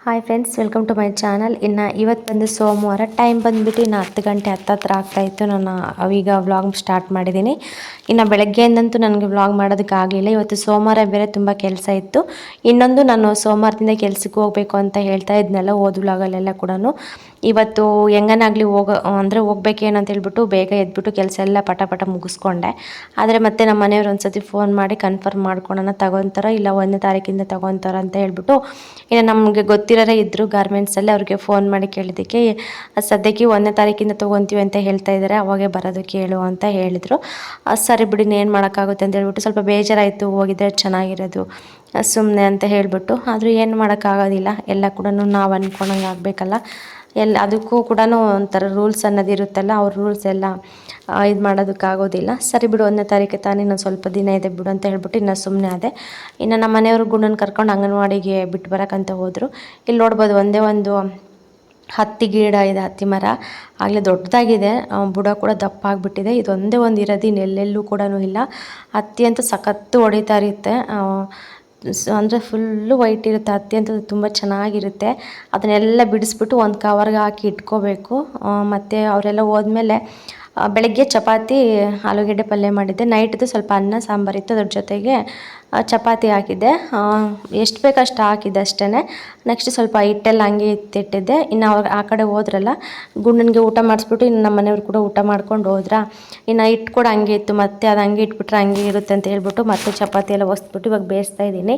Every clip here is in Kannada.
Hi friends, welcome to my channel. ಇನ್ನು ಇವತ್ತು ಬಂದು ಸೋಮವಾರ, ಟೈಮ್ ಬಂದುಬಿಟ್ಟು ಇನ್ನು 10 ಗಂಟೆ ಹತ್ತತ್ರ ಆಗ್ತಾಯಿತ್ತು. ನಾನು ಈಗ ವ್ಲಾಗ್ ಸ್ಟಾರ್ಟ್ ಮಾಡಿದ್ದೀನಿ. ಇನ್ನು ಬೆಳಗ್ಗೆಯಿಂದಂತೂ ನನಗೆ ವ್ಲಾಗ್ ಮಾಡೋದಕ್ಕಾಗಲಿಲ್ಲ. ಇವತ್ತು ಸೋಮವಾರ ಬೇರೆ ತುಂಬ ಕೆಲಸ ಇತ್ತು. ಇನ್ನೊಂದು, ನಾನು ಸೋಮವಾರದಿಂದ ಕೆಲಸಕ್ಕೆ ಹೋಗಬೇಕು ಅಂತ ಹೇಳ್ತಾ ಇದ್ನಲ್ಲ ಓದು ವ್ಲಾಗಲ್ಲೆಲ್ಲ ಕೂಡ, ಇವತ್ತು ಹೆಂಗನಾಗಲಿ ಹೋಗ್ಬೇಕೇನು ಅಂತ ಹೇಳ್ಬಿಟ್ಟು ಬೇಗ ಎದ್ಬಿಟ್ಟು ಕೆಲಸ ಎಲ್ಲ ಪಟ ಮುಗಿಸ್ಕೊಂಡೆ. ಆದರೆ ಮತ್ತೆ ನಮ್ಮ ಮನೆಯವ್ರು ಒಂದ್ಸತಿ ಫೋನ್ ಮಾಡಿ ಕನ್ಫರ್ಮ್ ಮಾಡ್ಕೊಳ್ಳೋಣ, ತಗೊತಾರ ಇಲ್ಲ 1ನೇ ತಾರೀಕಿಂದ ತಗೊತಾರ ಅಂತ ಹೇಳ್ಬಿಟ್ಟು. ಇನ್ನು ನಮಗೆ ಗೊತ್ತಿರೋರೇ ಇದ್ದರು ಗಾರ್ಮೆಂಟ್ಸಲ್ಲಿ, ಅವ್ರಿಗೆ ಫೋನ್ ಮಾಡಿ ಕೇಳಿದ್ದಕ್ಕೆ ಸದ್ಯಕ್ಕೆ 1ನೇ ತಾರೀಕಿಂದ ತೊಗೊತೀವಿ ಅಂತ ಹೇಳ್ತಾ ಇದ್ದಾರೆ, ಅವಾಗೇ ಬರೋದಕ್ಕೆ ಹೇಳು ಅಂತ ಹೇಳಿದರು. ಸರಿ ಬಿಡಿ, ಏನು ಮಾಡೋಕ್ಕಾಗುತ್ತೆ ಅಂತ ಹೇಳ್ಬಿಟ್ಟು ಸ್ವಲ್ಪ ಬೇಜಾರಾಯಿತು. ಹೋಗಿದ್ದರೆ ಚೆನ್ನಾಗಿರೋದು ಸುಮ್ಮನೆ ಅಂತ ಹೇಳಿಬಿಟ್ಟು. ಆದರೂ ಏನು ಮಾಡೋಕ್ಕಾಗೋದಿಲ್ಲ, ಎಲ್ಲ ಕೂಡ ನಾವು ಅಂದ್ಕೊಂಡಂಗೆ ಆಗಬೇಕಲ್ಲ. ಅದಕ್ಕೂ ಕೂಡ ಒಂಥರ ರೂಲ್ಸ್ ಅನ್ನೋದು ಇರುತ್ತಲ್ಲ, ಅವ್ರ ರೂಲ್ಸ್ ಎಲ್ಲ ಇದು ಮಾಡೋದಕ್ಕಾಗೋದಿಲ್ಲ. ಸರಿ ಬಿಡು, 1ನೇ ತಾರೀಕು ತಾನೇ, ಇನ್ನೊಂದು ಸ್ವಲ್ಪ ದಿನ ಇದೆ ಬಿಡು ಅಂತ ಹೇಳ್ಬಿಟ್ಟು ಇನ್ನು ಸುಮ್ಮನೆ ಅದೇ. ಇನ್ನು ನಮ್ಮ ಮನೆಯವರು ಗುಂಡನ್ನು ಕರ್ಕೊಂಡು ಅಂಗನವಾಡಿಗೆ ಬಿಟ್ಟು ಬರೋಕ್ಕಂತ ಹೋದರು. ಇಲ್ಲಿ ನೋಡ್ಬೋದು, ಒಂದೇ ಒಂದು ಹತ್ತಿ ಗಿಡ ಇದೆ, ಹತ್ತಿ ಮರ ಆಗಲೇ ದೊಡ್ಡದಾಗಿದೆ, ಬುಡ ಕೂಡ ದಪ್ಪ ಆಗಿಬಿಟ್ಟಿದೆ. ಇದೊಂದೇ ಒಂದು ಇರೋದು, ಇನ್ನೆಲ್ಲೆಲ್ಲೂ ಕೂಡ ಇಲ್ಲ. ಹತ್ತಿ ಅಂತೂ ಸಖತ್ತು ಹೊಡಿತಾ ಇರುತ್ತೆ, ಅಂದರೆ ಫುಲ್ಲು ವೈಟ್ ಇರುತ್ತೆ. ಹತ್ತಿ ಅಂತ ತುಂಬ ಚೆನ್ನಾಗಿರುತ್ತೆ. ಅದನ್ನೆಲ್ಲ ಬಿಡಿಸ್ಬಿಟ್ಟು ಒಂದು ಕವರ್ಗೆ ಹಾಕಿ ಇಟ್ಕೋಬೇಕು. ಮತ್ತು ಅವರೆಲ್ಲ ಹೋದ್ಮೇಲೆ ಬೆಳಗ್ಗೆ ಚಪಾತಿ ಆಲೂಗೆಡ್ಡೆ ಪಲ್ಯ ಮಾಡಿದ್ದೆ. ನೈಟ್ದು ಸ್ವಲ್ಪ ಅನ್ನ ಸಾಂಬಾರಿತ್ತು, ಅದ್ರ ಜೊತೆಗೆ ಚಪಾತಿ ಹಾಕಿದ್ದೆ. ಎಷ್ಟು ಬೇಕೋ ಅಷ್ಟು ಹಾಕಿದ್ದೆ ಅಷ್ಟೇ. ನೆಕ್ಸ್ಟ್ ಸ್ವಲ್ಪ ಹಿಟ್ಟೆಲ್ಲ ಹಂಗೆ ಇಟ್ಟಿದ್ದೆ. ಇನ್ನು ಅವ್ರು ಆ ಕಡೆ ಹೋದ್ರಲ್ಲ, ಗುಂಡನಿಗೆ ಊಟ ಮಾಡಿಸ್ಬಿಟ್ಟು ಇನ್ನು ನಮ್ಮ ಮನೆಯವ್ರು ಕೂಡ ಊಟ ಮಾಡ್ಕೊಂಡು ಹೋದ್ರಾ. ಇನ್ನು ಹಿಟ್ಟು ಕೂಡ ಹಂಗೆ ಇತ್ತು, ಮತ್ತೆ ಅದು ಹಂಗೆ ಇಟ್ಬಿಟ್ರೆ ಹಂಗೆ ಇರುತ್ತೆ ಅಂತ ಹೇಳ್ಬಿಟ್ಟು ಮತ್ತೆ ಚಪಾತಿ ಎಲ್ಲ ಒಸ್ಬಿಟ್ಟು ಇವಾಗ ಬೇಯಿಸ್ತಾ ಇದ್ದೀನಿ.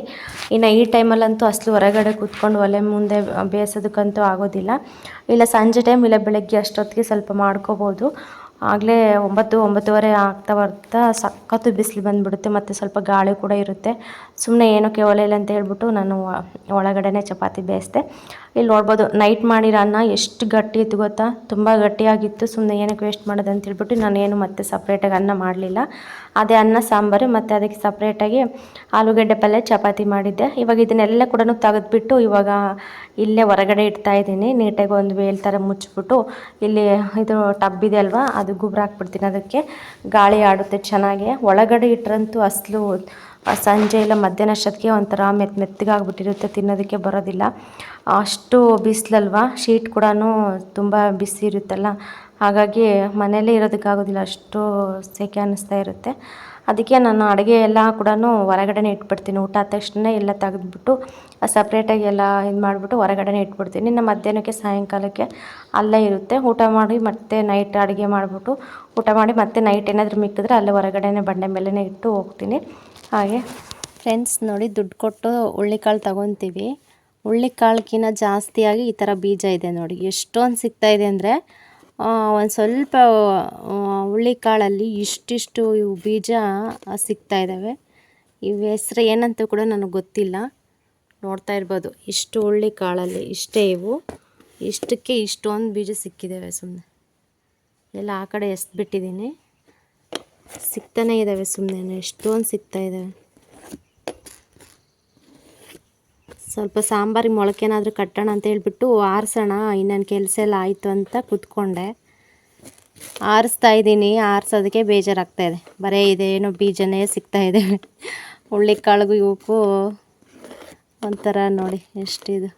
ಇನ್ನು ಈ ಟೈಮಲ್ಲಂತೂ ಅಸಲು ಹೊರಗಡೆ ಕೂತ್ಕೊಂಡು ಒಲೆ ಮುಂದೆ ಬೇಯಿಸೋದಕ್ಕಂತೂ ಆಗೋದಿಲ್ಲ. ಇಲ್ಲ ಸಂಜೆ ಟೈಮ್, ಇಲ್ಲ ಬೆಳಗ್ಗೆ ಅಷ್ಟೊತ್ತಿಗೆ ಸ್ವಲ್ಪ ಮಾಡ್ಕೋಬೋದು. ಆಗಲೇ 9-9:30 ಆಗ್ತಾ ಬರ್ತಾ ಸಖತ್ತು ಬಿಸಿಲು ಬಂದುಬಿಡುತ್ತೆ, ಮತ್ತು ಸ್ವಲ್ಪ ಗಾಳಿ ಕೂಡ ಇರುತ್ತೆ. ಸುಮ್ಮನೆ ಏನಕ್ಕೆ ಒಲೆಯಲ್ಲಿ ಅಂತ ಹೇಳ್ಬಿಟ್ಟು ನಾನು ಒಳಗಡೆನೇ ಚಪಾತಿ ಬೇಯಿಸ್ದೆ. ಇಲ್ಲಿ ನೋಡ್ಬೋದು, ನೈಟ್ ಮಾಡಿರೋ ಅನ್ನ ಎಷ್ಟು ಗಟ್ಟಿ ಇತ್ತು ಗೊತ್ತಾ, ತುಂಬ ಗಟ್ಟಿಯಾಗಿತ್ತು. ಸುಮ್ಮನೆ ಏನಕ್ಕೆ ವೇಸ್ಟ್ ಮಾಡೋದು ಅಂತ ಹೇಳ್ಬಿಟ್ಟು ನಾನೇನು ಮತ್ತೆ ಸಪ್ರೇಟಾಗಿ ಅನ್ನ ಮಾಡಲಿಲ್ಲ. ಅದೇ ಅನ್ನ ಸಾಂಬಾರು ಮತ್ತು ಅದಕ್ಕೆ ಸಪ್ರೇಟಾಗಿ ಆಲೂಗೆಡ್ಡೆ ಪಲ್ಯ ಚಪಾತಿ ಮಾಡಿದ್ದೆ. ಇವಾಗ ಇದನ್ನೆಲ್ಲ ಕೂಡ ತೆಗೆದ್ಬಿಟ್ಟು ಇವಾಗ ಇಲ್ಲೇ ಹೊರಗಡೆ ಇಡ್ತಾ ಇದ್ದೀನಿ. ನೀಟಾಗಿ ಒಂದು ವೇಲ್ ಥರ ಮುಚ್ಚಿಬಿಟ್ಟು, ಇಲ್ಲಿ ಇದು ಟಬ್ ಇದೆ ಅಲ್ವಾ, ಅದು ಗೊಬ್ಬರ ಹಾಕ್ಬಿಡ್ತೀನಿ. ಅದಕ್ಕೆ ಗಾಳಿ ಆಡುತ್ತೆ ಚೆನ್ನಾಗಿ. ಒಳಗಡೆ ಇಟ್ಟರಂತೂ ಅಸಲು ಸಂಜೆ ಇಲ್ಲ ಮಧ್ಯಾಹ್ನ ಅಷ್ಟೊತ್ತಿಗೆ ಒಂಥರ ಮೆತ್ತಗಾಗ್ಬಿಟ್ಟಿರುತ್ತೆ, ತಿನ್ನೋದಕ್ಕೆ ಬರೋದಿಲ್ಲ. ಅಷ್ಟು ಬಿಸಿಲಲ್ವ, ಶೀಟ್ ಕೂಡ ತುಂಬ ಬಿಸಿ ಇರುತ್ತಲ್ಲ, ಹಾಗಾಗಿ ಮನೆಯಲ್ಲೇ ಇರೋದಕ್ಕಾಗೋದಿಲ್ಲ, ಅಷ್ಟು ಸೆಕೆ ಅನ್ನಿಸ್ತಾ ಇರುತ್ತೆ. ಅದಕ್ಕೆ ನಾನು ಅಡುಗೆ ಎಲ್ಲ ಕೂಡ ಹೊರಗಡೆನೇ ಇಟ್ಬಿಡ್ತೀನಿ. ಊಟ ಆದ ತಕ್ಷಣ ಎಲ್ಲ ತೆಗೆದ್ಬಿಟ್ಟು ಸಪ್ರೇಟಾಗಿ ಎಲ್ಲ ಇದು ಮಾಡಿಬಿಟ್ಟು ಹೊರಗಡೆನೇ ಇಟ್ಬಿಡ್ತೀನಿ. ಇನ್ನು ಮಧ್ಯಾಹ್ನಕ್ಕೆ ಸಾಯಂಕಾಲಕ್ಕೆ ಅಲ್ಲೇ ಇರುತ್ತೆ. ಊಟ ಮಾಡಿ ಮತ್ತೆ ನೈಟ್ ಅಡುಗೆ ಮಾಡಿಬಿಟ್ಟು ಊಟ ಮಾಡಿ ಮತ್ತೆ ನೈಟ್ ಏನಾದರೂ ಮಿಕ್ಕಿದ್ರೆ ಅಲ್ಲೇ ಹೊರಗಡೆನೇ ಬಂಡೆ ಮೇಲೇ ಇಟ್ಟು ಹೋಗ್ತೀನಿ. ಹಾಗೆ ಫ್ರೆಂಡ್ಸ್ ನೋಡಿ, ದುಡ್ಡು ಕೊಟ್ಟು ಹುಳ್ಳಿಕಾಳು ತೊಗೊತೀವಿ. ಹುಳ್ಳಿಕಾಳಕ್ಕಿಂತ ಜಾಸ್ತಿಯಾಗಿ ಈ ಥರ ಬೀಜ ಇದೆ ನೋಡಿ, ಎಷ್ಟೊಂದು ಸಿಗ್ತಾಯಿದೆ ಅಂದರೆ, ಒಂದು ಸ್ವಲ್ಪ ಹುಳ್ಳಿಕಾಳಲ್ಲಿ ಇಷ್ಟಿಷ್ಟು ಇವು ಬೀಜ ಸಿಗ್ತಾಯಿದ್ದಾವೆ. ಇವು ಹೆಸ್ರು ಏನಂತ ಕೂಡ ನನಗೆ ಗೊತ್ತಿಲ್ಲ. ನೋಡ್ತಾ ಇರ್ಬೋದು, ಇಷ್ಟು ಹುಳ್ಳಿಕಾಳಲ್ಲಿ ಇಷ್ಟೇ ಇವು, ಇಷ್ಟಕ್ಕೆ ಇಷ್ಟೊಂದು ಬೀಜ ಸಿಕ್ಕಿದ್ದಾವೆ. ಸುಮ್ಮನೆ ಎಲ್ಲ ಆ ಕಡೆ ಎಸ್ಬಿಟ್ಟಿದ್ದೀನಿ, ಸಿಗ್ತಾನೆ ಇದ್ದಾವೆ ಸುಮ್ಮನೆ, ಎಷ್ಟೊಂದು ಸಿಗ್ತಾಯಿದ್ದಾವೆ. ಸ್ವಲ್ಪ ಸಾಂಬಾರಿಗೆ ಮೊಳಕೆನಾದರೂ ಕಟ್ಟೋಣ ಅಂತ ಹೇಳ್ಬಿಟ್ಟು ಆರಿಸೋಣ, ಇನ್ನೊಂದು ಕೆಲಸ ಎಲ್ಲ ಆಯಿತು ಅಂತ ಕೂತ್ಕೊಂಡೆ. ಆರಿಸ್ತಾ ಇದ್ದೀನಿ, ಆರಿಸೋದಕ್ಕೆ ಬೇಜಾರಾಗ್ತಾಯಿದೆ. ಬರೀ ಇದೇನೋ ಬೀಜನೇ ಸಿಗ್ತಾಯಿದೆ. ಹುಳ್ಳಿಕಾಳಿಗೂ ಇವಕ್ಕೂ ಒಂಥರ ನೋಡಿ ಎಷ್ಟಿದು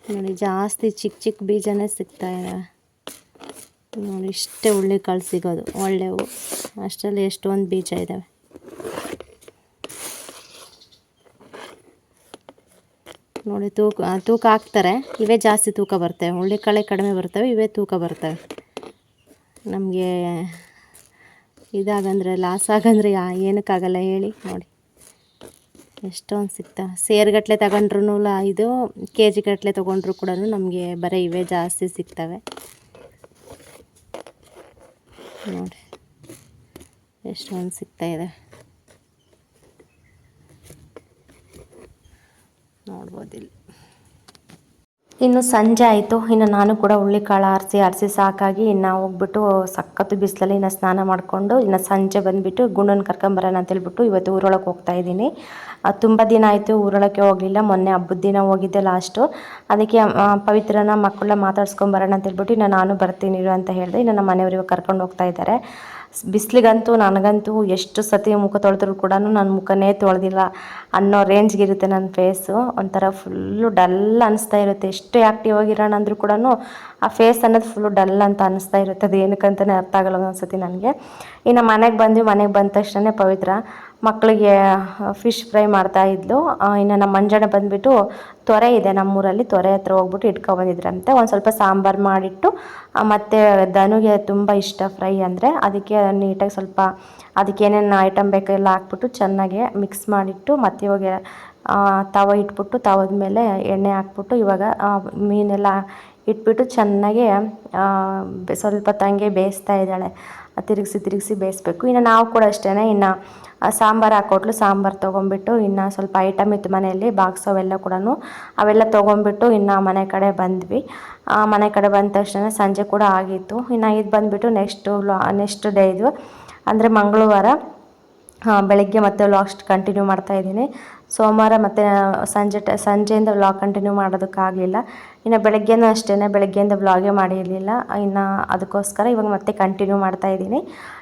ನೋಡಿ, ಜಾಸ್ತಿ ಚಿಕ್ಕ ಚಿಕ್ಕ ಬೀಜನೇ ಸಿಗ್ತಾಯಿದ್ದಾವೆ ನೋಡಿ. ಇಷ್ಟೇ ಹುಳ್ಳಿಕಾಳು ಸಿಗೋದು ಒಳ್ಳೆವು, ಅಷ್ಟರಲ್ಲಿ ಎಷ್ಟೊಂದು ಬೀಜ ಇದ್ದಾವೆ. ನೋಡಿ, ತೂಕ ಹಾಕ್ತಾರೆ, ಇವೇ ಜಾಸ್ತಿ ತೂಕ ಬರ್ತವೆ. ಹುಳ್ಳಿಕಾಳೆ ಕಡಿಮೆ ಬರ್ತವೆ, ಇವೇ ತೂಕ ಬರ್ತವೆ. ನಮಗೆ ಇದಾಗಂದರೆ ಲಾಸ್ ಆಗಂದರೆ ಏನಕ್ಕಾಗಲ್ಲ ಹೇಳಿ. ನೋಡಿ ಎಷ್ಟೊಂದು ಸಿಗ್ತವೆ. ಸೇರುಗಟ್ಟಲೆ ತಗೊಂಡ್ರು, ಇದು ಕೆ ಜಿ ಗಟ್ಟಲೆ ತೊಗೊಂಡ್ರು ಕೂಡ ನಮಗೆ ಬರೀ ಇವೇ ಜಾಸ್ತಿ ಸಿಗ್ತವೆ. ನೋಡಿ ಎಷ್ಟೊಂದು ಸಿಗ್ತಾಯಿದೆ, ನೋಡ್ಬೋದಿಲ್ಲ. ಇನ್ನು ಸಂಜೆ ಆಯಿತು. ಇನ್ನು ನಾನು ಕೂಡ ಹುಳ್ಳಿಕಾಳು ಆರಿಸಿ ಸಾಕಾಗಿ ಇನ್ನು ಹೋಗ್ಬಿಟ್ಟು ಸಖತ್ತು ಬಿಸಿಲಲ್ಲಿ ಇನ್ನು ಸ್ನಾನ ಮಾಡಿಕೊಂಡು ಇನ್ನು ಸಂಜೆ ಬಂದುಬಿಟ್ಟು ಗುಂಡನ್ನು ಕರ್ಕೊಂಬರೋಣ ಅಂತೇಳ್ಬಿಟ್ಟು ಇವತ್ತು ಊರೊಳಗೆ ಹೋಗ್ತಾಯಿದ್ದೀನಿ. ತುಂಬ ದಿನ ಆಯಿತು ಊರೊಳಗೆ ಹೋಗಲಿಲ್ಲ. ಮೊನ್ನೆ ಹಬ್ಬದ ದಿನ ಹೋಗಿದ್ದೆ ಲಾಸ್ಟು. ಅದಕ್ಕೆ ಪವಿತ್ರನ ಮಕ್ಕಳನ್ನ ಮಾತಾಡ್ಸ್ಕೊಂಬರೋಣ ಅಂತೇಳ್ಬಿಟ್ಟು ಇನ್ನು ನಾನು ಬರ್ತೀನಿ ಇರು ಅಂತ ಹೇಳಿದೆ. ಇನ್ನು ನಮ್ಮ ಮನೆಯವರು ಇವಾಗ ಕರ್ಕೊಂಡು ಹೋಗ್ತಾ ಇದ್ದಾರೆ. ಬಿಸಿಲಿಗಂತೂ ನನಗಂತೂ ಎಷ್ಟು ಸತಿ ಮುಖ ತೊಳೆದ್ರೂ ಕೂಡ ನನ್ನ ಮುಖನೇ ತೊಳೆದಿಲ್ಲ ಅನ್ನೋ ರೇಂಜ್ಗಿರುತ್ತೆ ನನ್ನ ಫೇಸು. ಒಂಥರ ಫುಲ್ಲು ಡಲ್ ಅನಿಸ್ತಾ ಇರುತ್ತೆ. ಎಷ್ಟು ಆ್ಯಕ್ಟಿವ್ ಆಗಿರೋಣ ಅಂದರೂ ಕೂಡ ಆ ಫೇಸ್ ಅನ್ನೋದು ಫುಲ್ಲು ಡಲ್ ಅಂತ ಅನಿಸ್ತಾ ಇರುತ್ತೆ. ಅದು ಏನಕ್ಕಂತಲೇ ಅರ್ಥ ಆಗಲ್ಲ ಒಂದೊಂದ್ಸತಿ ನನಗೆ. ಇನ್ನು ಮನೆಗೆ ಬಂದ ತಕ್ಷಣ ಪವಿತ್ರ ಮಕ್ಕಳಿಗೆ ಫಿಶ್ ಫ್ರೈ ಮಾಡ್ತಾಯಿದ್ಲು. ಇನ್ನು ನಮ್ಮ ಮಂಜಣ್ಣ ಬಂದುಬಿಟ್ಟು ತೊರೆ ಇದೆ ನಮ್ಮೂರಲ್ಲಿ, ತೊರೆ ಹತ್ರ ಹೋಗ್ಬಿಟ್ಟು ಇಟ್ಕೊಬಂದಿದ್ರಂತೆ. ಒಂದು ಸ್ವಲ್ಪ ಸಾಂಬಾರು ಮಾಡಿಟ್ಟು ಮತ್ತು ಧನುಗೆ ತುಂಬ ಇಷ್ಟ ಫ್ರೈ ಅಂದರೆ, ಅದಕ್ಕೆ ನೀಟಾಗಿ ಸ್ವಲ್ಪ ಅದಕ್ಕೆ ಏನೇನು ಐಟಮ್ ಬೇಕೆಲ್ಲ ಹಾಕ್ಬಿಟ್ಟು ಚೆನ್ನಾಗಿ ಮಿಕ್ಸ್ ಮಾಡಿಟ್ಟು ಮತ್ತು ಇವಾಗ ತವ ಇಟ್ಬಿಟ್ಟು ತವದ ಮೇಲೆ ಎಣ್ಣೆ ಹಾಕ್ಬಿಟ್ಟು ಇವಾಗ ಮೀನೆಲ್ಲ ಇಟ್ಬಿಟ್ಟು ಚೆನ್ನಾಗಿ ಸ್ವಲ್ಪ ತಂಗೆ ಬೇಯಿಸ್ತಾ ಇದ್ದಾಳೆ. ತಿರುಗಿಸಿ ಬೇಯಿಸ್ಬೇಕು. ಇನ್ನು ನಾವು ಕೂಡ ಅಷ್ಟೇ, ಇನ್ನು ಸಾಂಬಾರು ಹಾಕೊಟ್ಲು. ಸಾಂಬಾರು ತೊಗೊಂಬಿಟ್ಟು ಇನ್ನು ಸ್ವಲ್ಪ ಐಟಮ್ ಇತ್ತು ಮನೆಯಲ್ಲಿ ಬಾಕ್ಸ್ ಅವೆಲ್ಲ ಕೂಡ, ಅವೆಲ್ಲ ತೊಗೊಂಬಿಟ್ಟು ಇನ್ನು ಮನೆ ಕಡೆ ಬಂದ್ವಿ. ಮನೆ ಕಡೆ ಬಂದ ತಕ್ಷಣ ಸಂಜೆ ಕೂಡ ಆಗಿತ್ತು. ಇನ್ನು ಇದು ಬಂದುಬಿಟ್ಟು ನೆಕ್ಸ್ಟ್ ಡೇ ಇದು ಅಂದರೆ ಮಂಗಳವಾರ ಬೆಳಗ್ಗೆ ಮತ್ತೆ ವ್ಲಾಗ್ಸ್ ಕಂಟಿನ್ಯೂ ಮಾಡ್ತಾಯಿದ್ದೀನಿ. ಸೋಮವಾರ ಮತ್ತು ಸಂಜೆಯಿಂದ ವ್ಲಾಗ್ ಕಂಟಿನ್ಯೂ ಮಾಡೋದಕ್ಕಾಗಲಿಲ್ಲ. ಇನ್ನು ಬೆಳಗ್ಗೆನೂ ಅಷ್ಟೇ, ಬೆಳಗ್ಗೆಯಿಂದ ವ್ಲಾಗೇ ಮಾಡಿರಲಿಲ್ಲ. ಇನ್ನು ಅದಕ್ಕೋಸ್ಕರ ಇವಾಗ ಮತ್ತೆ ಕಂಟಿನ್ಯೂ ಮಾಡ್ತಾಯಿದ್ದೀನಿ.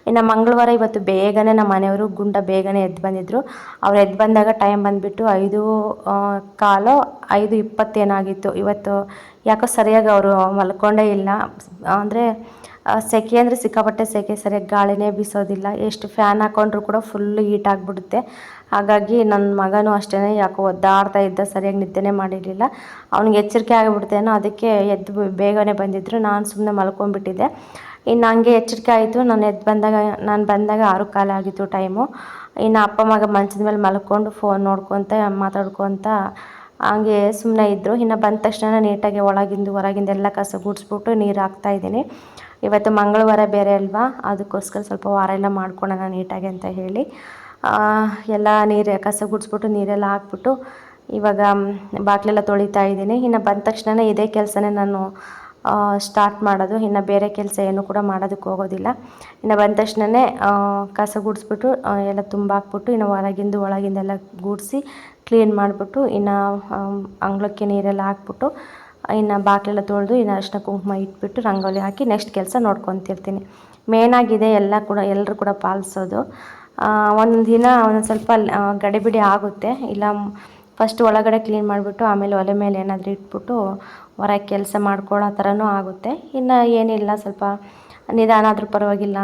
ಇನ್ನು ಮಂಗಳವಾರ ಇವತ್ತು ಬೇಗನೆ ನಮ್ಮ ಮನೆಯವರು ಬೇಗನೆ ಎದ್ದು ಬಂದಿದ್ದರು. ಅವ್ರು ಎದ್ದು ಬಂದಾಗ ಟೈಮ್ ಬಂದುಬಿಟ್ಟು 5:15 5:20 ಏನಾಗಿತ್ತು. ಇವತ್ತು ಯಾಕೋ ಸರಿಯಾಗಿ ಅವರು ಮಲ್ಕೊಂಡೇ ಇಲ್ಲ. ಅಂದರೆ ಸೆಕೆ ಅಂದರೆ ಸಿಕ್ಕಾಪಟ್ಟೆ ಸೆಕೆ, ಸರಿಯಾಗಿ ಗಾಳಿನೇ ಬೀಸೋದಿಲ್ಲ. ಎಷ್ಟು ಫ್ಯಾನ್ ಹಾಕ್ಕೊಂಡ್ರೂ ಕೂಡ ಫುಲ್ಲು ಹೀಟ್ ಆಗಿಬಿಡುತ್ತೆ. ಹಾಗಾಗಿ ನನ್ನ ಮಗನೂ ಅಷ್ಟೇ ಯಾಕೋ ಒದ್ದಾಡ್ತಾ ಇದ್ದ, ಸರಿಯಾಗಿ ನಿದ್ದೆನೇ ಮಾಡಿರಲಿಲ್ಲ. ಅವ್ನಿಗೆ ಎಚ್ಚರಿಕೆ ಆಗಿಬಿಡ್ತೇನೋ, ಅದಕ್ಕೆ ಎದ್ದು ಬೇಗನೆ ಬಂದಿದ್ದರು. ನಾನು ಸುಮ್ಮನೆ ಮಲ್ಕೊಂಡ್ಬಿಟ್ಟಿದ್ದೆ. ಇನ್ನು ಹಂಗೆ ಎಚ್ಚರಿಕೆ ಆಯಿತು. ನಾನು ಬಂದಾಗ 6:15 ಆಗಿತ್ತು ಟೈಮು. ಇನ್ನು ಅಪ್ಪ ಮಗ ಮಂಚದ ಮೇಲೆ ಮಲ್ಕೊಂಡು ಫೋನ್ ನೋಡ್ಕೊತ ಮಾತಾಡ್ಕೊತ ಹಂಗೆ ಸುಮ್ಮನೆ ಇದ್ದರು. ಇನ್ನು ಬಂದ ತಕ್ಷಣ ನೀಟಾಗಿ ಹೊರಗಿಂದೆಲ್ಲ ಕಸ ಗುಡಿಸ್ಬಿಟ್ಟು ನೀರು ಹಾಕ್ತಾಯಿದ್ದೀನಿ. ಇವತ್ತು ಮಂಗಳವಾರ ಬೇರೆ ಅಲ್ವಾ, ಅದಕ್ಕೋಸ್ಕರ ಸ್ವಲ್ಪ ವಾರ ಎಲ್ಲ ಮಾಡ್ಕೊಳ್ಳೋಣ ನೀಟಾಗಿ ಅಂತ ಹೇಳಿ ಎಲ್ಲ ಕಸ ಗುಡಿಸ್ಬಿಟ್ಟು ನೀರೆಲ್ಲ ಹಾಕ್ಬಿಟ್ಟು ಇವಾಗ ಬಾಗಿಲೆಲ್ಲ ತೊಳಿತಾ ಇದ್ದೀನಿ. ಇನ್ನು ಬಂದ ತಕ್ಷಣ ಇದೇ ಕೆಲಸನೇ ನಾನು ಸ್ಟಾರ್ಟ್ ಮಾಡೋದು. ಇನ್ನು ಬೇರೆ ಕೆಲಸ ಏನು ಕೂಡ ಮಾಡೋದಕ್ಕೆ ಹೋಗೋದಿಲ್ಲ. ಇನ್ನು ಬಂದ ತಕ್ಷಣವೇ ಕಸ ಗುಡಿಸ್ಬಿಟ್ಟು ಎಲ್ಲ ಹಾಕ್ಬಿಟ್ಟು ಇನ್ನು ಒಳಗಿಂದೆಲ್ಲ ಗುಡಿಸಿ ಕ್ಲೀನ್ ಮಾಡಿಬಿಟ್ಟು ಇನ್ನು ಅಂಗಳಕ್ಕೆ ನೀರೆಲ್ಲ ಹಾಕ್ಬಿಟ್ಟು ಇನ್ನು ಬಾಗಿಲೆಲ್ಲ ತೊಳೆದು ಇನ್ನು ಅರಿಶಿನ ಕುಂಕುಮ ಇಟ್ಬಿಟ್ಟು ರಂಗೋಲಿ ಹಾಕಿ ನೆಕ್ಸ್ಟ್ ಕೆಲಸ ನೋಡ್ಕೊತಿರ್ತೀನಿ. ಮೇನಾಗಿದೆ ಎಲ್ಲರೂ ಕೂಡ ಪಾಲಿಸೋದು. ಒಂದೊಂದು ದಿನ ಒಂದೊಂದು ಸ್ವಲ್ಪ ಗಡಿಬಿಡಿ ಆಗುತ್ತೆ. ಇಲ್ಲ ಫಸ್ಟ್ ಒಳಗಡೆ ಕ್ಲೀನ್ ಮಾಡಿಬಿಟ್ಟು ಆಮೇಲೆ ಒಲೆ ಮೇಲೆ ಏನಾದರೂ ಇಟ್ಬಿಟ್ಟು ಹೊರಗೆ ಕೆಲಸ ಮಾಡ್ಕೊಳ್ಳೋ ಥರನೂ ಆಗುತ್ತೆ. ಇನ್ನು ಏನಿಲ್ಲ, ಸ್ವಲ್ಪ ನಿಧಾನ ಆದರೂ ಪರವಾಗಿಲ್ಲ,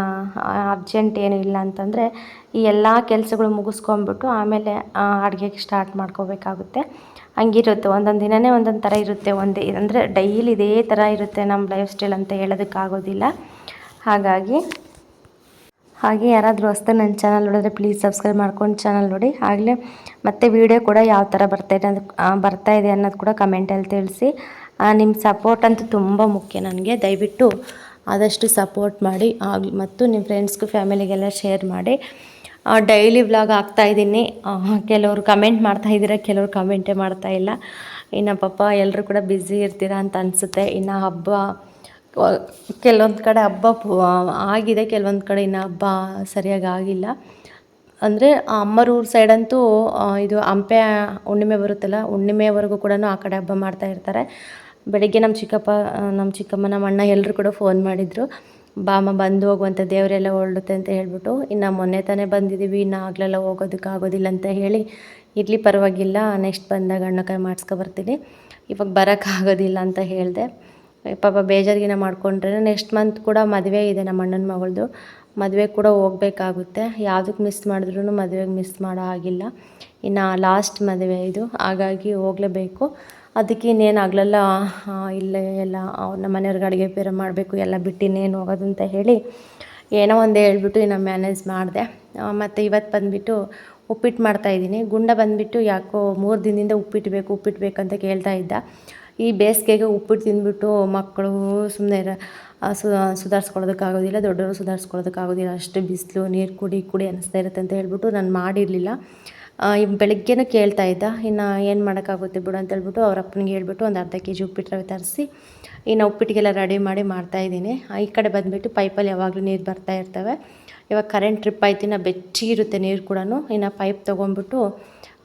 ಅರ್ಜೆಂಟ್ ಏನೂ ಇಲ್ಲ ಅಂತಂದರೆ ಈ ಎಲ್ಲ ಕೆಲಸಗಳು ಮುಗಿಸ್ಕೊಂಬಿಟ್ಟು ಆಮೇಲೆ ಅಡುಗೆಗೆ ಸ್ಟಾರ್ಟ್ ಮಾಡ್ಕೋಬೇಕಾಗುತ್ತೆ. ಹಂಗಿರುತ್ತೆ, ಒಂದೊಂದು ದಿನವೇ ಒಂದೊಂದು ಥರ ಇರುತ್ತೆ. ಅಂದರೆ ಡೈಲಿ ಇದೇ ಥರ ಇರುತ್ತೆ ನಮ್ಮ ಲೈಫ್ ಸ್ಟೈಲ್ ಅಂತ ಹೇಳೋದಕ್ಕಾಗೋದಿಲ್ಲ. ಹಾಗೆ ಯಾರಾದರೂ ಹೊಸ್ದಾಗಿ ನನ್ನ ಚಾನಲ್ ನೋಡಿದ್ರೆ ಪ್ಲೀಸ್ ಸಬ್ಸ್ಕ್ರೈಬ್ ಮಾಡ್ಕೊಂಡು ಚಾನಲ್ ನೋಡಿ. ಆಗಲೇ ಮತ್ತು ವೀಡಿಯೋ ಕೂಡ ಯಾವ ಥರ ಬರ್ತಾ ಇದೆ ಅನ್ನೋದು ಕೂಡ ಕಮೆಂಟಲ್ಲಿ ತಿಳಿಸಿ. ನಿಮ್ಮ ಸಪೋರ್ಟ್ ಅಂತೂ ತುಂಬ ಮುಖ್ಯ ನನಗೆ. ದಯವಿಟ್ಟು ಆದಷ್ಟು ಸಪೋರ್ಟ್ ಮಾಡಿ ಮತ್ತು ನಿಮ್ಮ ಫ್ರೆಂಡ್ಸ್ಗೂ ಫ್ಯಾಮಿಲಿಗೆಲ್ಲ ಶೇರ್ ಮಾಡಿ. ಡೈಲಿ ವ್ಲಾಗ್ ಹಾಕ್ತಾಯಿದ್ದೀನಿ. ಕೆಲವರು ಕಮೆಂಟ್ ಮಾಡ್ತಾಯಿದ್ದೀರ, ಕೆಲವರು ಕಮೆಂಟೇ ಮಾಡ್ತಾಯಿಲ್ಲ. ಇನ್ನು ಪಾಪ ಎಲ್ಲರೂ ಕೂಡ ಬ್ಯುಸಿ ಇರ್ತೀರ ಅಂತ ಅನಿಸುತ್ತೆ. ಇನ್ನು ಹಬ್ಬ ಕೆಲವೊಂದು ಕಡೆ ಹಬ್ಬ ಆಗಿದೆ, ಕೆಲವೊಂದು ಕಡೆ ಇನ್ನು ಹಬ್ಬ ಸರಿಯಾಗಿ ಆಗಿಲ್ಲ. ಅಂದರೆ ಅಮ್ಮರ ಊರ ಸೈಡಂತೂ ಇದು ಹಂಪೆ ಹುಣ್ಣಿಮೆ ಬರುತ್ತಲ್ಲ, ಹುಣ್ಣಿಮೆವರೆಗೂ ಕೂಡ ಆ ಕಡೆ ಹಬ್ಬ ಮಾಡ್ತಾಯಿರ್ತಾರೆ. ಬೆಳಗ್ಗೆ ನಮ್ಮ ಚಿಕ್ಕಪ್ಪ, ನಮ್ಮ ಚಿಕ್ಕಮ್ಮ, ನಮ್ಮ ಅಣ್ಣ ಎಲ್ಲರೂ ಕೂಡ ಫೋನ್ ಮಾಡಿದರು, ಬಾಮ ಬಂದು ಹೋಗುವಂಥ ದೇವರೆಲ್ಲ ಹೊರಡುತ್ತೆ ಅಂತ ಹೇಳ್ಬಿಟ್ಟು. ಇನ್ನು ಮೊನ್ನೆ ತಾನೇ ಬಂದಿದ್ದೀವಿ, ಇನ್ನು ಆಗಲೆಲ್ಲ ಹೋಗೋದಕ್ಕಾಗೋದಿಲ್ಲ ಅಂತ ಹೇಳಿ, ಇರಲಿ ಪರವಾಗಿಲ್ಲ, ನೆಕ್ಸ್ಟ್ ಬಂದಾಗ ಹಣ್ಣುಕಾಯಿ ಮಾಡಿಸ್ಕೊಬರ್ತೀನಿ, ಇವಾಗ ಬರೋಕ್ಕಾಗೋದಿಲ್ಲ ಅಂತ ಹೇಳಿದೆ. ಪಾಪ ಬೇಜಾರಿಗಿನ ಮಾಡಿಕೊಂಡ್ರೆ ನೆಕ್ಸ್ಟ್ ಮಂತ್ ಕೂಡ ಮದುವೆ ಇದೆ ನಮ್ಮ ಅಣ್ಣನ ಮಗಳದು. ಮದುವೆ ಕೂಡ ಹೋಗಬೇಕಾಗುತ್ತೆ. ಯಾವುದಕ್ಕೆ ಮಿಸ್ ಮಾಡಿದ್ರೂ ಮದುವೆಗೆ ಮಿಸ್ ಮಾಡೋ ಆಗಿಲ್ಲ. ಇನ್ನು ಲಾಸ್ಟ್ ಮದುವೆ ಇದು, ಹಾಗಾಗಿ ಹೋಗಲೇಬೇಕು. ಅದಕ್ಕೆ ಇನ್ನೇನು ಆಗಲೆಲ್ಲ ಇಲ್ಲೇ ಎಲ್ಲ ನಮ್ಮ ಮನೆಯವ್ರಿಗೆ ಅಡುಗೆ ಬೇರೆ ಮಾಡಬೇಕು, ಎಲ್ಲ ಬಿಟ್ಟು ಇನ್ನೇನು ಹೋಗೋದು ಅಂತ ಹೇಳಿ ಏನೋ ಒಂದು ಹೇಳ್ಬಿಟ್ಟು ಇನ್ನು ಮ್ಯಾನೇಜ್ ಮಾಡಿದೆ. ಮತ್ತು ಇವತ್ತು ಬಂದುಬಿಟ್ಟು ಉಪ್ಪಿಟ್ಟು ಮಾಡ್ತಾಯಿದ್ದೀನಿ. ಗುಂಡ ಬಂದುಬಿಟ್ಟು ಯಾಕೋ 3 ದಿನದಿಂದ ಉಪ್ಪಿಟ್ಟು ಬೇಕಂತ ಕೇಳ್ತಾ ಇದ್ದ. ಈ ಬೇಸಿಗೆಗೆ ಉಪ್ಪಿಟ್ಟು ತಿಂದ್ಬಿಟ್ಟು ಮಕ್ಕಳು ಸುಮ್ಮನೆ ಸುಧಾರಿಸ್ಕೊಳ್ಳೋದಕ್ಕಾಗೋದಿಲ್ಲ, ದೊಡ್ಡವರು ಸುಧಾರಿಸ್ಕೊಳ್ಳೋದಕ್ಕಾಗೋದಿಲ್ಲ. ಅಷ್ಟು ಬಿಸಿಲು, ನೀರು ಕುಡಿ ಅನ್ನಿಸ್ತಾ ಇರುತ್ತೆ ಅಂತ ಹೇಳ್ಬಿಟ್ಟು ನಾನು ಮಾಡಿರಲಿಲ್ಲ. ಬೆಳಗ್ಗೆನೂ ಕೇಳ್ತಾ ಇದ್ದ. ಇನ್ನು ಏನು ಮಾಡೋಕ್ಕಾಗುತ್ತೆ ಬಿಡು ಅಂತ ಹೇಳ್ಬಿಟ್ಟು ಅವ್ರ ಅಪ್ಪನಿಗೆ ಹೇಳ್ಬಿಟ್ಟು ಒಂದು ಅರ್ಧ kg ಉಪ್ಪಿಟ್ಟು ರವೆ ತರಿಸಿ ಇನ್ನು ಉಪ್ಪಿಟ್ಟಿಗೆಲ್ಲ ರೆಡಿ ಮಾಡಿ ಮಾಡ್ತಾಯಿದ್ದೀನಿ. ಈ ಕಡೆ ಬಂದುಬಿಟ್ಟು ಪೈಪಲ್ಲಿ ಯಾವಾಗಲೂ ನೀರು ಬರ್ತಾ ಇರ್ತವೆ. ಇವಾಗ ಕರೆಂಟ್ ಟ್ರಿಪ್ ಆಯ್ತು, ಇನ್ನು ಬೆಚ್ಚಗಿರುತ್ತೆ ನೀರು ಕೂಡ. ಇನ್ನು ಪೈಪ್ ತೊಗೊಂಡ್ಬಿಟ್ಟು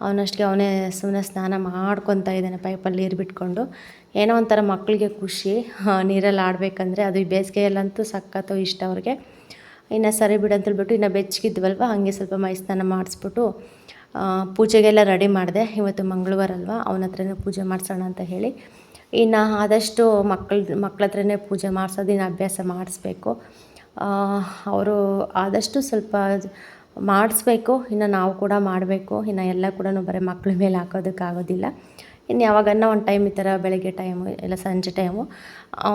ಅವನಷ್ಟಿಗೆ ಅವನೇ ಸುಮ್ಮನೆ ಸ್ನಾನ ಮಾಡ್ಕೊತಾ ಇದ್ದಾನೆ ಪೈಪಲ್ಲಿ ನೀರು ಬಿಟ್ಕೊಂಡು. ಏನೋ ಒಂಥರ ಮಕ್ಕಳಿಗೆ ಖುಷಿ ನೀರಲ್ಲಿ ಆಡಬೇಕಂದ್ರೆ. ಅದು ಈ ಬೇಸಿಗೆಯಲ್ಲಂತೂ ಸಖತ್ತು ಇಷ್ಟ ಅವ್ರಿಗೆ. ಇನ್ನು ಸರಿ ಬಿಡು ಅಂತೇಳ್ಬಿಟ್ಟು ಇನ್ನು ಬೆಚ್ಚಗಿದ್ವಲ್ವ ಹಾಗೆ ಸ್ವಲ್ಪ ಮೈ ಸ್ನಾನ ಮಾಡಿಸ್ಬಿಟ್ಟು ಪೂಜೆಗೆಲ್ಲ ರೆಡಿ ಮಾಡಿದೆ. ಇವತ್ತು ಮಂಗಳವಾರ ಅಲ್ವಾ, ಅವನ ಹತ್ರನೇ ಪೂಜೆ ಮಾಡಿಸೋಣ ಅಂತ ಹೇಳಿ ಇನ್ನು ಆದಷ್ಟು ಮಕ್ಳ ಹತ್ರನೇ ಪೂಜೆ ಮಾಡಿಸೋದಿನ ಅಭ್ಯಾಸ ಮಾಡಿಸ್ಬೇಕು. ಅವರು ಆದಷ್ಟು ಸ್ವಲ್ಪ ಮಾಡಿಸ್ಬೇಕು, ಇನ್ನು ನಾವು ಕೂಡ ಮಾಡಬೇಕು. ಇನ್ನು ಎಲ್ಲ ಕೂಡ ಬರೀ ಮಕ್ಳ ಮೇಲೆ ಹಾಕೋದಕ್ಕಾಗೋದಿಲ್ಲ. ಇನ್ನು ಯಾವಾಗನ್ನ ಒಂದು ಟೈಮ್ ಈ ಥರ ಬೆಳಗ್ಗೆ ಟೈಮು ಇಲ್ಲ ಸಂಜೆ ಟೈಮು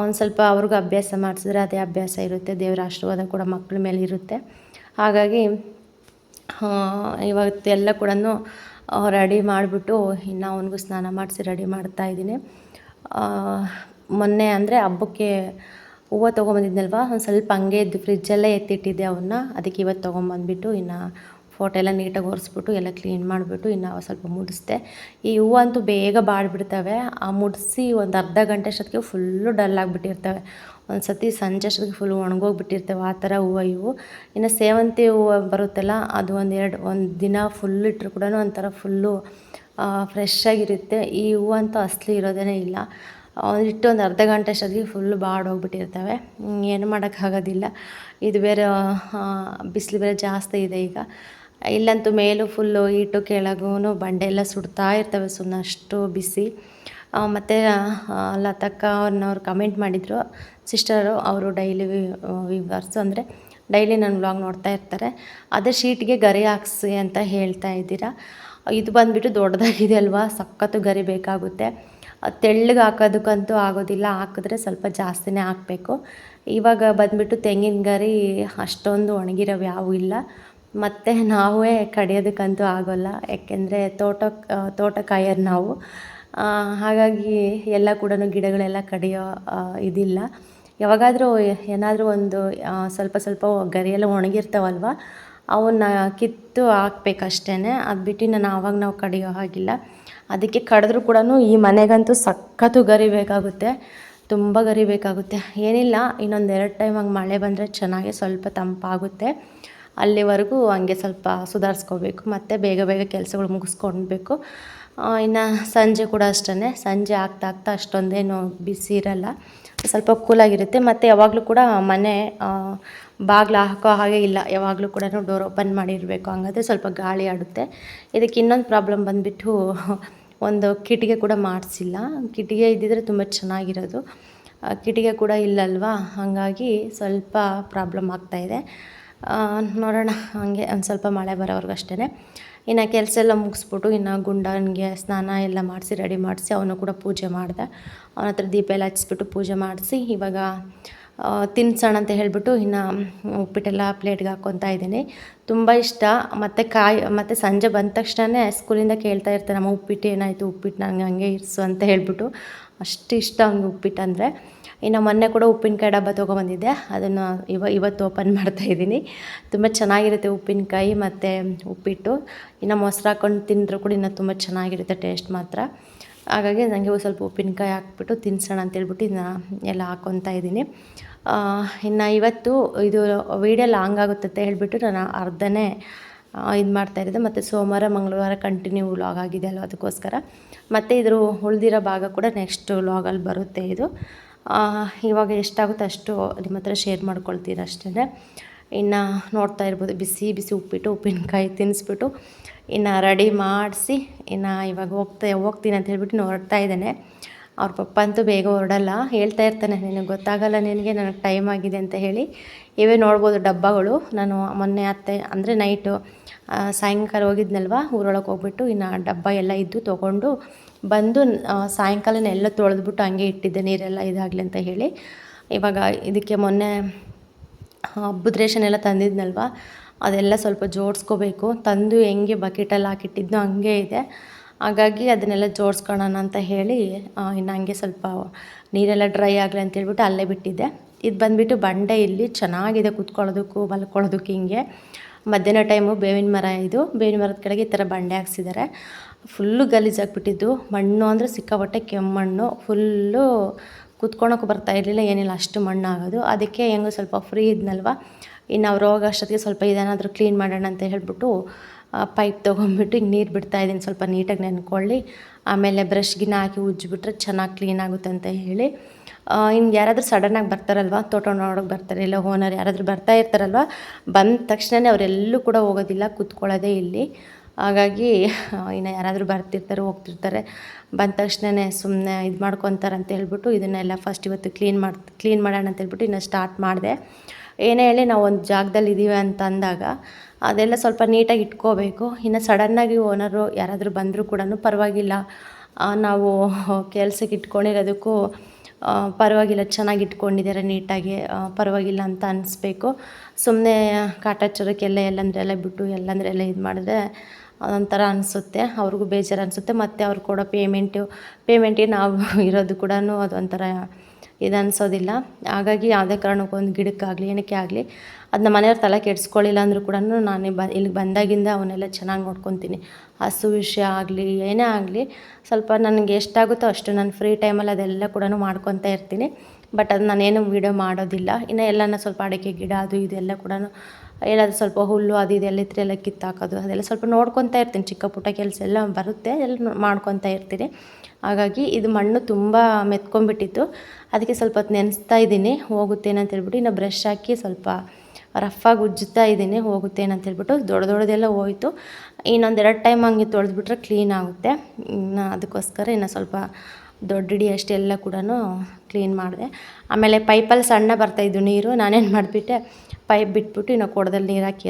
ಒಂದು ಸ್ವಲ್ಪ ಅವ್ರಿಗೂ ಅಭ್ಯಾಸ ಮಾಡಿಸಿದ್ರೆ ಅದೇ ಅಭ್ಯಾಸ ಇರುತ್ತೆ. ದೇವರ ಆಶೀರ್ವಾದ ಕೂಡ ಮಕ್ಳ ಮೇಲೆ ಇರುತ್ತೆ. ಹಾಗಾಗಿ ಇವತ್ತೆಲ್ಲ ಕೂಡ ರೆಡಿ ಮಾಡಿಬಿಟ್ಟು ಇನ್ನು ಅವನಿಗೂ ಸ್ನಾನ ಮಾಡಿಸಿ ರೆಡಿ ಮಾಡ್ತಾಯಿದ್ದೀನಿ. ಮೊನ್ನೆ ಅಂದರೆ ಹಬ್ಬಕ್ಕೆ ಹೂವು ತೊಗೊಂಬಂದಿದ್ನಲ್ವ, ಒಂದು ಸ್ವಲ್ಪ ಹಂಗೆ ಇದ್ದು ಫ್ರಿಜ್ಜಲ್ಲೇ ಎತ್ತಿಟ್ಟಿದ್ದೆ ಅವನ್ನ. ಅದಕ್ಕೆ ಇವತ್ತು ತೊಗೊಂಬಂದ್ಬಿಟ್ಟು ಇನ್ನು ಫೋಟೋ ಎಲ್ಲ ನೀಟಾಗಿ ಒರೆಸ್ಬಿಟ್ಟು ಎಲ್ಲ ಕ್ಲೀನ್ ಮಾಡಿಬಿಟ್ಟು ಇನ್ನು ಸ್ವಲ್ಪ ಮುಡಿಸ್ದೆ. ಈ ಹೂವು ಅಂತೂ ಬೇಗ ಬಾಡಿಬಿಡ್ತವೆ. ಮುಡಿಸಿ ಒಂದು ಅರ್ಧ ಗಂಟೆ ಅಷ್ಟೊತ್ತಿಗೆ ಫುಲ್ಲು ಡಲ್ ಆಗಿಬಿಟ್ಟಿರ್ತವೆ. ಒಂದು ಸತಿ ಸಂಜೆ ಅಷ್ಟೊತ್ತಿಗೆ ಫುಲ್ ಒಣಗೋಗ್ಬಿಟ್ಟಿರ್ತವೆ ಆ ಥರ ಹೂವು ಇವು. ಇನ್ನು ಸೇವಂತಿ ಹೂವು ಬರುತ್ತಲ್ಲ, ಅದು ಒಂದು ದಿನ ಫುಲ್ ಇಟ್ಟರು ಕೂಡ ಒಂಥರ ಫುಲ್ಲು ಫ್ರೆಶ್ ಆಗಿರುತ್ತೆ. ಈ ಹೂವು ಅಂತೂ ಅಸಲಿ ಇರೋದೇ ಇಲ್ಲ. ಇಟ್ಟು ಒಂದು ಅರ್ಧ ಗಂಟೆ ಅಷ್ಟೊತ್ತಿಗೆ ಫುಲ್ಲು ಬಾಡೋಗ್ಬಿಟ್ಟಿರ್ತವೆ. ಏನು ಮಾಡೋಕ್ಕಾಗೋದಿಲ್ಲ. ಇದು ಬೇರೆ ಬಿಸಿಲು ಬೇರೆ ಜಾಸ್ತಿ ಇದೆ ಈಗ. ಇಲ್ಲಂತೂ ಮೇಲೂ ಫುಲ್ಲು ಹೀಟು, ಕೆಳಗೂ ಬಂಡೆ ಎಲ್ಲ ಸುಡ್ತಾ ಇರ್ತವೆ ಸುಮ್ಮನೆ, ಅಷ್ಟು ಬಿಸಿ. ಮತ್ತು ಲತಕ್ಕ ಅವ್ರು ಕಮೆಂಟ್ ಮಾಡಿದರು ಸಿಸ್ಟರು. ಅವರು ಡೈಲಿ ವ್ಯೂವರ್ಸು, ಅಂದರೆ ಡೈಲಿ ನನ್ನ ವ್ಲಾಗ್ ನೋಡ್ತಾ ಇರ್ತಾರೆ. ಅದೇ ಶೀಟ್ಗೆ ಗರಿ ಹಾಕ್ಸಿ ಅಂತ ಹೇಳ್ತಾ ಇದ್ದೀರಾ. ಇದು ಬಂದುಬಿಟ್ಟು ದೊಡ್ಡದಾಗಿದೆ ಅಲ್ವಾ, ಸಖತ್ತು ಗರಿ ಬೇಕಾಗುತ್ತೆ. ತೆಳ್ಳಗೆ ಹಾಕೋದಕ್ಕಂತೂ ಆಗೋದಿಲ್ಲ, ಹಾಕಿದ್ರೆ ಸ್ವಲ್ಪ ಜಾಸ್ತಿನೇ ಹಾಕಬೇಕು. ಇವಾಗ ಬಂದುಬಿಟ್ಟು ತೆಂಗಿನ ಗರಿ ಅಷ್ಟೊಂದು ಒಣಗಿರೋವು ಯಾವೂ ಇಲ್ಲ. ಮತ್ತು ನಾವೇ ಕಡಿಯೋದಕ್ಕಂತೂ ಆಗೋಲ್ಲ, ಯಾಕೆಂದರೆ ತೋಟಕ್ಕಾಯೋರು ನಾವು. ಹಾಗಾಗಿ ಎಲ್ಲ ಕೂಡ ಗಿಡಗಳೆಲ್ಲ ಕಡಿಯೋ ಇದಿಲ್ಲ. ಯಾವಾಗಾದರೂ ಏನಾದರೂ ಒಂದು ಸ್ವಲ್ಪ ಗರಿಯೆಲ್ಲ ಒಣಗಿರ್ತಾವಲ್ವ, ಅವನ್ನ ಕಿತ್ತು ಹಾಕ್ಬೇಕಷ್ಟೇ. ಅದು ಬಿಟ್ಟು ನಾವು ಕಡಿಯೋ ಹಾಗಿಲ್ಲ. ಅದಕ್ಕೆ ಕಡಿದ್ರೂ ಕೂಡ ಈ ಮನೆಗಂತೂ ಸಖತ್ತು ಗರಿ ಬೇಕಾಗುತ್ತೆ, ತುಂಬ ಗರಿ ಬೇಕಾಗುತ್ತೆ. ಏನಿಲ್ಲ, ಇನ್ನೊಂದು 2 ಟೈಮ್ ಹಂಗೆ ಮಳೆ ಬಂದರೆ ಚೆನ್ನಾಗಿ ಸ್ವಲ್ಪ ತಂಪಾಗುತ್ತೆ. ಅಲ್ಲಿವರೆಗೂ ಹಂಗೆ ಸ್ವಲ್ಪ ಸುಧಾರಿಸ್ಕೋಬೇಕು. ಮತ್ತು ಬೇಗ ಕೆಲಸಗಳು ಮುಗಿಸ್ಕೊಳ್ಬೇಕು. ಇನ್ನು ಸಂಜೆ ಕೂಡ ಅಷ್ಟೇ, ಸಂಜೆ ಆಗ್ತಾ ಅಷ್ಟೊಂದೇನು ಬಿಸಿ ಇರಲ್ಲ, ಸ್ವಲ್ಪ ಕೂಲಾಗಿರುತ್ತೆ. ಮತ್ತು ಯಾವಾಗಲೂ ಕೂಡ ಮನೆ ಬಾಗಿಲು ಹಾಕೋ ಹಾಗೆ ಇಲ್ಲ, ಯಾವಾಗಲೂ ಕೂಡ ಡೋರ್ ಓಪನ್ ಮಾಡಿರಬೇಕು. ಹಂಗಾದ್ರೆ ಸ್ವಲ್ಪ ಗಾಳಿ ಆಡುತ್ತೆ. ಇದಕ್ಕೆ ಇನ್ನೊಂದು ಪ್ರಾಬ್ಲಮ್ ಬಂದುಬಿಟ್ಟು ಒಂದು ಕಿಟಿಗೆ ಕೂಡ ಮಾಡಿಸಿಲ್ಲ. ಕಿಟಿಗೆ ಇದ್ದಿದ್ರೆ ತುಂಬ ಚೆನ್ನಾಗಿರೋದು. ಕಿಟಿಗೆ ಕೂಡ ಇಲ್ಲಲ್ವಾ, ಹಾಗಾಗಿ ಸ್ವಲ್ಪ ಪ್ರಾಬ್ಲಮ್ ಆಗ್ತಾಯಿದೆ. ನೋಡೋಣ, ಹಾಗೆ ಒಂದು ಸ್ವಲ್ಪ ಮಳೆ ಬರೋವರೆಗೂ ಅಷ್ಟೇ. ಇನ್ನು ಕೆಲಸ ಎಲ್ಲ ಮುಗಿಸ್ಬಿಟ್ಟು ಇನ್ನು ಗುಂಡನಿಗೆ ಸ್ನಾನ ಎಲ್ಲ ಮಾಡಿಸಿ ರೆಡಿ ಮಾಡಿಸಿ ಅವನು ಕೂಡ ಪೂಜೆ ಮಾಡಿದೆ. ಅವನ ಹತ್ರ ದೀಪ ಎಲ್ಲ ಹಚ್ಚಿಬಿಟ್ಟು ಪೂಜೆ ಮಾಡಿಸಿ ಇವಾಗ ತಿನ್ಸೋಣ ಅಂತ ಹೇಳಿಬಿಟ್ಟು ಇನ್ನು ಉಪ್ಪಿಟ್ಟೆಲ್ಲ ಪ್ಲೇಟ್ಗೆ ಹಾಕ್ಕೊತಾ ಇದ್ದೀನಿ. ತುಂಬ ಇಷ್ಟ. ಮತ್ತು ಸಂಜೆ ಬಂದ ತಕ್ಷಣ ಸ್ಕೂಲಿಂದ ಕೇಳ್ತಾ ಇರ್ತಾರೆ, ನಮ್ಮ ಉಪ್ಪಿಟ್ಟು ಏನಾಯಿತು, ಉಪ್ಪಿಟ್ಟು ನನಗೆ ಹಂಗೆ ಇರಿಸು ಅಂತ ಹೇಳಿಬಿಟ್ಟು. ಅಷ್ಟು ಇಷ್ಟ ಹಂಗೆ ಉಪ್ಪಿಟ್ಟು ಅಂದರೆ. ಇನ್ನು ಮೊನ್ನೆ ಕೂಡ ಉಪ್ಪಿನಕಾಯಿ ಡಬ್ಬ ತೊಗೊಬಂದಿದ್ದೆ, ಅದನ್ನು ಇವತ್ತು ಓಪನ್ ಮಾಡ್ತಾಯಿದ್ದೀನಿ. ತುಂಬ ಚೆನ್ನಾಗಿರುತ್ತೆ ಉಪ್ಪಿನಕಾಯಿ ಮತ್ತು ಉಪ್ಪಿಟ್ಟು. ಇನ್ನು ಮೊಸರು ಹಾಕ್ಕೊಂಡು ತಿಂದರೂ ಕೂಡ ಇನ್ನೂ ತುಂಬ ಚೆನ್ನಾಗಿರುತ್ತೆ ಟೇಸ್ಟ್ ಮಾತ್ರ. ಹಾಗಾಗಿ ನನಗೆ ಸ್ವಲ್ಪ ಉಪ್ಪಿನಕಾಯಿ ಹಾಕ್ಬಿಟ್ಟು ತಿನ್ಸೋಣ ಅಂತೇಳ್ಬಿಟ್ಟು ಇನ್ನು ಎಲ್ಲ ಹಾಕ್ಕೊತಾ ಇದ್ದೀನಿ. ಇನ್ನು ಇವತ್ತು ಇದು ವೀಡಿಯೋ ಲಾಂಗ್ ಆಗುತ್ತೆ ಅಂತ ಹೇಳಿಬಿಟ್ಟು ನಾನು ಅರ್ಧನೇ ಇದು ಮಾಡ್ತಾಯಿರೋದು. ಮತ್ತು ಸೋಮವಾರ ಮಂಗಳವಾರ ಕಂಟಿನ್ಯೂ ವ್ಲಾಗ್ ಆಗಿದೆ ಅಲ್ವ, ಅದಕ್ಕೋಸ್ಕರ. ಮತ್ತು ಇದ್ರ ಉಳಿದಿರೋ ಭಾಗ ಕೂಡ ನೆಕ್ಸ್ಟ್ ವ್ಲಾಗಲ್ಲಿ ಬರುತ್ತೆ. ಇದು ಇವಾಗ ಎಷ್ಟಾಗುತ್ತೆ ಅಷ್ಟು ನಿಮ್ಮ ಹತ್ರ ಶೇರ್ ಮಾಡ್ಕೊಳ್ತೀನಿ ಅಷ್ಟೇ. ಇನ್ನು ನೋಡ್ತಾ ಇರ್ಬೋದು, ಬಿಸಿ ಉಪ್ಪಿಟ್ಟು ಉಪ್ಪಿನಕಾಯಿ ತಿನ್ನಿಸ್ಬಿಟ್ಟು ಇನ್ನು ರೆಡಿ ಮಾಡಿಸಿ ಇನ್ನು ಇವಾಗ ಹೋಗ್ತೀನಿ ಅಂತ ಹೇಳ್ಬಿಟ್ಟು ಹೊರಡ್ತಾ ಇದ್ದಾನೆ. ಅವ್ರ ಪಪ್ಪ ಅಂತೂ ಬೇಗ ಹೊರಡಲ್ಲ, ಹೇಳ್ತಾ ಇರ್ತಾನೆ, ನಿನಗೆ ಗೊತ್ತಾಗಲ್ಲ, ನನಗೆ ಟೈಮ್ ಆಗಿದೆ ಅಂತ ಹೇಳಿ. ಇವೇ ನೋಡ್ಬೋದು ಡಬ್ಬಗಳು. ನಾನು ಮೊನ್ನೆ ಅಂದರೆ ನೈಟು ಸಾಯಂಕಾಲ ಹೋಗಿದ್ನಲ್ವ, ಊರೊಳಗೆ ಹೋಗ್ಬಿಟ್ಟು ಇನ್ನು ಡಬ್ಬ ಎಲ್ಲ ಇದ್ದು ತೊಗೊಂಡು ಬಂದು ಸಾಯಂಕಾಲನೇ ಎಲ್ಲ ತೊಳೆದ್ಬಿಟ್ಟು ಹಂಗೆ ಇಟ್ಟಿದ್ದೆ, ನೀರೆಲ್ಲ ಇದಾಗಲಿ ಅಂತ ಹೇಳಿ. ಇವಾಗ ಇದಕ್ಕೆ ಮೊನ್ನೆ ಹಬ್ಬದ ರೇಷನ್ ಎಲ್ಲ ತಂದಿದ್ನಲ್ವ, ಅದೆಲ್ಲ ಸ್ವಲ್ಪ ಜೋಡಿಸ್ಕೋಬೇಕು. ತಂದು ಹೆಂಗೆ ಬಕೆಟಲ್ಲಿ ಹಾಕಿಟ್ಟಿದ್ನೋ ಹಂಗೆ ಇದೆ. ಹಾಗಾಗಿ ಅದನ್ನೆಲ್ಲ ಜೋಡಿಸ್ಕೊಳ್ಳೋಣ ಅಂತ ಹೇಳಿ ಇನ್ನು ಹಂಗೆ ಸ್ವಲ್ಪ ನೀರೆಲ್ಲ ಡ್ರೈ ಆಗಲಿ ಅಂತ ಹೇಳ್ಬಿಟ್ಟು ಅಲ್ಲೇ ಬಿಟ್ಟಿದ್ದೆ. ಇದು ಬಂದುಬಿಟ್ಟು ಬಂಡೆ, ಇಲ್ಲಿ ಚೆನ್ನಾಗಿದೆ ಕೂತ್ಕೊಳ್ಳೋದಕ್ಕೂ ಮಲ್ಕೊಳ್ಳೋದಕ್ಕೆ. ಹಿಂಗೆ ಮಧ್ಯಾಹ್ನ ಟೈಮು ಬೇವಿನ ಮರದ ಕೆಳಗೆ ಈ ಥರ ಬಂಡೆ ಹಾಕ್ಸಿದ್ದಾರೆ. ಫುಲ್ಲು ಗಲೀಜಾಗಿಬಿಟ್ಟಿದ್ದು, ಮಣ್ಣು ಅಂದರೆ ಸಿಕ್ಕಾಪಟ್ಟೆ ಕೆಮ್ಮಣ್ಣು, ಫುಲ್ಲು ಕೂತ್ಕೊಳಕ್ಕೆ ಬರ್ತಾ ಇರಲಿಲ್ಲ, ಏನಿಲ್ಲ, ಅಷ್ಟು ಮಣ್ಣು ಆಗೋದು. ಅದಕ್ಕೆ ಹೆಂಗೋ ಸ್ವಲ್ಪ ಫ್ರೀ ಇದ್ನಲ್ವ, ಇನ್ನು ಅವ್ರು ಹೋಗೋ ಅಷ್ಟೊತ್ತಿಗೆ ಸ್ವಲ್ಪ ಇದೇನಾದರೂ ಕ್ಲೀನ್ ಮಾಡೋಣ ಅಂತ ಹೇಳ್ಬಿಟ್ಟು ಪೈಪ್ ತೊಗೊಂಡ್ಬಿಟ್ಟು ಹಿಂಗೆ ನೀರು ಬಿಡ್ತಾಯಿದ್ದೀನಿ, ಸ್ವಲ್ಪ ನೀಟಾಗಿ ನೆನ್ಕೊಳ್ಳಿ. ಆಮೇಲೆ ಬ್ರಷ್ಗಿನ ಹಾಕಿ ಉಜ್ಜಿಬಿಟ್ರೆ ಚೆನ್ನಾಗಿ ಕ್ಲೀನ್ ಆಗುತ್ತೆ ಅಂತ ಹೇಳಿ ಇನ್ನು ಯಾರಾದರೂ ಸಡನ್ನಾಗಿ ಬರ್ತಾರಲ್ವ, ತೋಟ ನೋಡೋಕೆ ಬರ್ತಾರೆ, ಇಲ್ಲ ಓನರ್ ಯಾರಾದರೂ ಬರ್ತಾ ಇರ್ತಾರಲ್ವ, ಬಂದ ತಕ್ಷಣವೇ ಅವರೆಲ್ಲೂ ಕೂಡ ಹೋಗೋದಿಲ್ಲ, ಕೂತ್ಕೊಳ್ಳೋದೇ ಇಲ್ಲಿ. ಹಾಗಾಗಿ ಇನ್ನು ಯಾರಾದರೂ ಬರ್ತಿರ್ತಾರೆ, ಹೋಗ್ತಿರ್ತಾರೆ, ಬಂದ ತಕ್ಷಣವೇ ಸುಮ್ಮನೆ ಇದು ಮಾಡ್ಕೊತಾರೆ ಅಂತ ಹೇಳ್ಬಿಟ್ಟು ಇದನ್ನೆಲ್ಲ ಫಸ್ಟ್ ಇವತ್ತು ಕ್ಲೀನ್ ಮಾಡೋಣ ಅಂತ ಹೇಳ್ಬಿಟ್ಟು ಇನ್ನು ಸ್ಟಾರ್ಟ್ ಮಾಡಿದೆ. ಏನೇ ಹೇಳಿ ನಾವು ಒಂದು ಜಾಗದಲ್ಲಿ ಇದ್ದೀವಿ ಅಂತ ಅಂದಾಗ ಅದೆಲ್ಲ ಸ್ವಲ್ಪ ನೀಟಾಗಿ ಇಟ್ಕೋಬೇಕು. ಇನ್ನು ಸಡನ್ನಾಗಿ ಓನರು ಯಾರಾದರೂ ಬಂದರೂ ಕೂಡ ಪರವಾಗಿಲ್ಲ, ನಾವು ಕೆಲಸಕ್ಕೆ ಇಟ್ಕೊಂಡಿರೋದಕ್ಕೂ ಪರವಾಗಿಲ್ಲ, ಚೆನ್ನಾಗಿ ಇಟ್ಕೊಂಡಿದ್ದಾರೆ ನೀಟಾಗಿ, ಪರವಾಗಿಲ್ಲ ಅಂತ ಅನಿಸ್ಬೇಕು. ಸುಮ್ಮನೆ ಕಾಟಾಚಾರಕ್ಕೆಲ್ಲ ಎಲ್ಲಂದ್ರೆ ಬಿಟ್ಟು ಎಲ್ಲಂದ್ರೆ ಇದು ಮಾಡಿದ್ರೆ ಅದೊಂಥರ ಅನಿಸುತ್ತೆ, ಅವ್ರಿಗೂ ಬೇಜಾರು ಅನಿಸುತ್ತೆ. ಮತ್ತು ಅವ್ರು ಕೊಡೋ ಪೇಮೆಂಟಿಗೆ ನಾವು ಇರೋದು ಕೂಡ ಅದೊಂಥರ ಇದು ಅನಿಸೋದಿಲ್ಲ. ಹಾಗಾಗಿ ಯಾವುದೇ ಕಾರಣಕ್ಕೂ ಒಂದು ಗಿಡಕ್ಕಾಗಲಿ ಏನಕ್ಕೆ ಆಗಲಿ ಅದನ್ನ ಮನೆಯವ್ರು ತಲೆ ಕೆಡಿಸ್ಕೊಳ್ಳಿಲ್ಲ ಅಂದರೂ ಕೂಡ ನಾನು ಇಲ್ಲಿಗೆ ಬಂದಾಗಿಂದ ಅವನ್ನೆಲ್ಲ ಚೆನ್ನಾಗಿ ನೋಡ್ಕೊತೀನಿ. ಹಸು ವಿಷಯ ಆಗಲಿ ಏನೇ ಆಗಲಿ ಸ್ವಲ್ಪ ನನಗೆ ಎಷ್ಟಾಗುತ್ತೋ ಅಷ್ಟು ನಾನು ಫ್ರೀ ಟೈಮಲ್ಲಿ ಅದೆಲ್ಲ ಕೂಡ ಮಾಡ್ಕೊತಾ ಇರ್ತೀನಿ. ಬಟ್ ಅದು ನಾನೇನು ವೀಡಿಯೋ ಮಾಡೋದಿಲ್ಲ. ಇನ್ನು ಎಲ್ಲನ ಸ್ವಲ್ಪ ಅಡಿಕೆ ಗಿಡ ಅದು ಇದೆಲ್ಲ ಕೂಡ ಎಲ್ಲಾದರೂ ಸ್ವಲ್ಪ ಹುಲ್ಲು ಅದು ಇದೆಲ್ಲ ಇದ್ರೆ ಎಲ್ಲ ಕಿತ್ತಾಕೋದು ಅದೆಲ್ಲ ಸ್ವಲ್ಪ ನೋಡ್ಕೊತಾ ಇರ್ತೀನಿ. ಚಿಕ್ಕ ಪುಟ್ಟ ಕೆಲಸ ಎಲ್ಲ ಬರುತ್ತೆ, ಎಲ್ಲ ಮಾಡ್ಕೊತಾ ಇರ್ತೀನಿ. ಹಾಗಾಗಿ ಇದು ಮಣ್ಣು ತುಂಬ ಮೆತ್ಕೊಂಡ್ಬಿಟ್ಟಿತ್ತು, ಅದಕ್ಕೆ ಸ್ವಲ್ಪ ಹೊತ್ತು ನೆನೆಸ್ತಾ ಇದ್ದೀನಿ, ಹೋಗುತ್ತೇನೆ ಅಂತ ಹೇಳ್ಬಿಟ್ಟು. ಇನ್ನು ಬ್ರಷ್ ಹಾಕಿ ಸ್ವಲ್ಪ ರಫಾಗಿ ಉಜ್ಜುತ್ತಾ ಇದ್ದೀನಿ, ಹೋಗುತ್ತೇನೆ ಅಂತ ಹೇಳ್ಬಿಟ್ಟು. ದೊಡ್ಡದೆಲ್ಲ ಹೋಯಿತು, ಇನ್ನೊಂದೆರಡು ಟೈಮ್ ಹಂಗೆ ತೊಳೆದ್ಬಿಟ್ರೆ ಕ್ಲೀನ್ ಆಗುತ್ತೆ. ಅದಕ್ಕೋಸ್ಕರ ಇನ್ನು ಸ್ವಲ್ಪ ದೊಡ್ಡ ಹಿಡಿ ಅಷ್ಟೆಲ್ಲ ಕೂಡ ಕ್ಲೀನ್ ಮಾಡಿದೆ. ಆಮೇಲೆ ಪೈಪಲ್ಲಿ ಸಣ್ಣ ಬರ್ತಾಯಿದ್ದು ನೀರು, ನಾನೇನು ಮಾಡಿಬಿಟ್ಟೆ, ಪೈಪ್ ಬಿಟ್ಬಿಟ್ಟು ಇನ್ನು ಕೊಡದಲ್ಲಿ ನೀರು ಹಾಕಿ